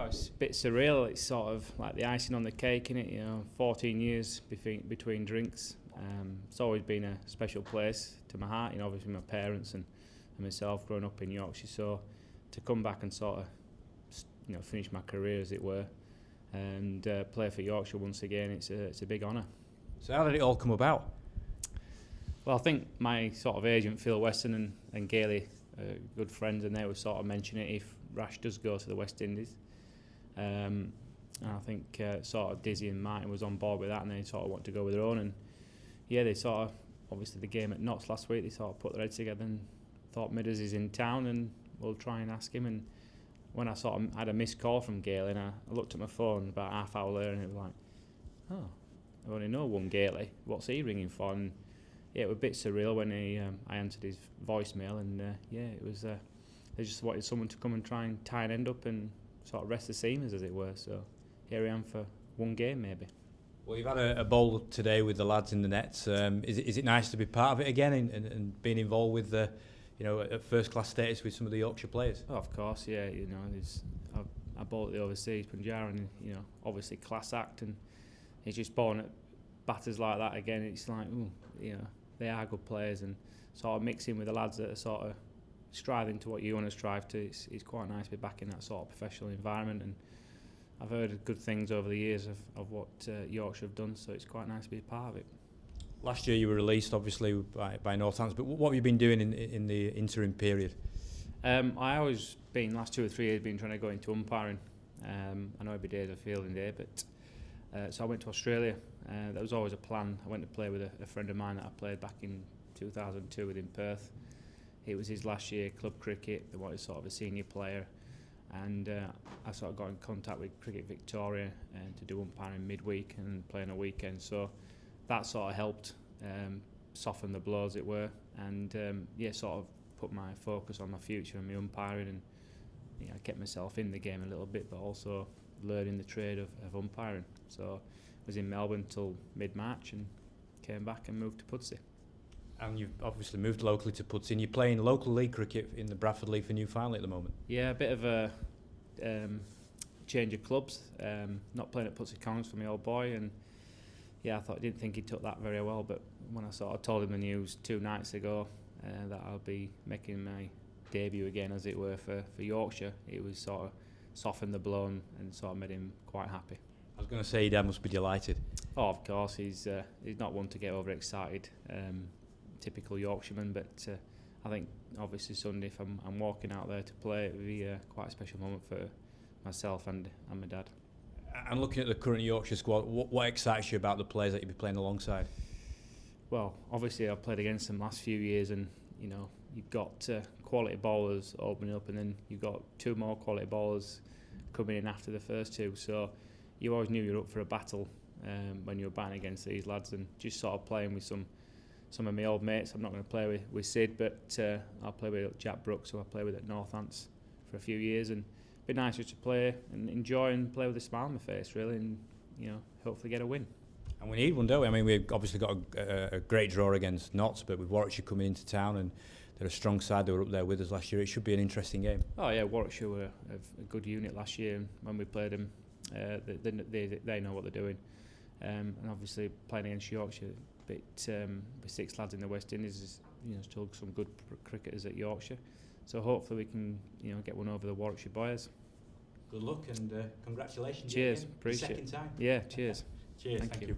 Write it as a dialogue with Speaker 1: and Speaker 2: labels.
Speaker 1: it's a bit surreal. It's sort of like the icing on the cake, innit? 14 years between drinks. It's always been a special place to my heart. Obviously my parents and myself growing up in Yorkshire. So to come back and sort of, finish my career, as it were, and play for Yorkshire once again, it's a big honour.
Speaker 2: So how did it all come about?
Speaker 1: Well, I think my sort of agent Phil Weston and Gailey are good friends, and they were sort of mentioning it if Rash does go to the West Indies. And I think sort of Dizzy and Martin was on board with that, and they sort of want to go with their own. And yeah, they sort of, obviously the game at Notts last week, they sort of put their heads together and thought Midders is in town and we'll try and ask him. And when I sort of had a missed call from Gailey, and I looked at my phone about half hour later, and it was like, oh, I only know one Gailey, what's he ringing for? And yeah, it was a bit surreal when I answered his voicemail, and it was they just wanted someone to come and try and tie an end up and sort of rest the seamers, as it were. So here I am for one game maybe.
Speaker 2: Well, you've had a bowl today with the lads in the nets. Is it nice to be part of it again and being involved with at first class status with some of the Yorkshire players?
Speaker 1: Oh, of course, yeah. I bowled at the overseas Punjab, and obviously class act, and he's just bowling at batters like that again. It's like, they are good players, and sort of mixing with the lads that are sort of striving to what you want to strive to. It's quite nice to be back in that sort of professional environment, and I've heard good things over the years of what Yorkshire have done, so it's quite nice to be a part of it.
Speaker 2: Last year you were released, obviously, by Northampton, but what have you been doing in the interim period?
Speaker 1: I always been, last 2 or 3 years, been trying to go into umpiring. I know every day is a fielding day, but so I went to Australia. That was always a plan. I went to play with a friend of mine that I played back in 2002 with in Perth. It was his last year club cricket. They wanted sort of a senior player, and I sort of got in contact with Cricket Victoria to do umpiring midweek and playing a weekend. So that sort of helped soften the blow, as it were, and sort of put my focus on my future and my umpiring, and I kept myself in the game a little bit, but also learning the trade of umpiring. So I was in Melbourne till mid-March and came back and moved to Pudsey.
Speaker 2: And you've obviously moved locally to Pudsey, and you're playing local league cricket in the Bradford League for Newfoundland at the moment.
Speaker 1: Yeah, a bit of a change of clubs. Not playing at Pudsey Collins for my old boy, and I didn't think he took that very well, but when I sort of told him the news 2 nights ago that I'll be making my debut again, as it were, for Yorkshire, it was sort of softened the blow and sort of made him quite happy.
Speaker 2: I was going to say, your dad must be delighted.
Speaker 1: Oh, of course, he's not one to get overexcited, typical Yorkshireman, but I think obviously Sunday, if I'm walking out there to play, it would be quite a special moment for myself and my dad.
Speaker 2: And looking at the current Yorkshire squad, what excites you about the players that you'll be playing alongside?
Speaker 1: Well, obviously I've played against them last few years, and you've got quality bowlers opening up, and then you've got 2 more quality bowlers coming in after the first 2. So you always knew you were up for a battle when you were batting against these lads, and just sort of playing with some of my old mates. I'm not going to play with Sid, but I'll play with Jack Brooks, who I played with at Northants for a few years, and it'd be nice just to play and enjoy and play with a smile on my face, really, and hopefully get a win.
Speaker 2: And we need one, don't we? I mean, we've obviously got a great draw against Notts, but with Warwickshire coming into town, and they're a strong side. They were up there with us last year. It should be an interesting game.
Speaker 1: Oh yeah, Warwickshire were a good unit last year, and when we played them, they know what they're doing. And obviously playing against Yorkshire, but with 6 lads in the West Indies, is still some good cricketers at Yorkshire. So hopefully we can get one over the Warwickshire boys.
Speaker 2: Good luck and congratulations.
Speaker 1: Cheers, appreciate it.
Speaker 2: Second time.
Speaker 1: Yeah, cheers.
Speaker 2: Cheers, thank you.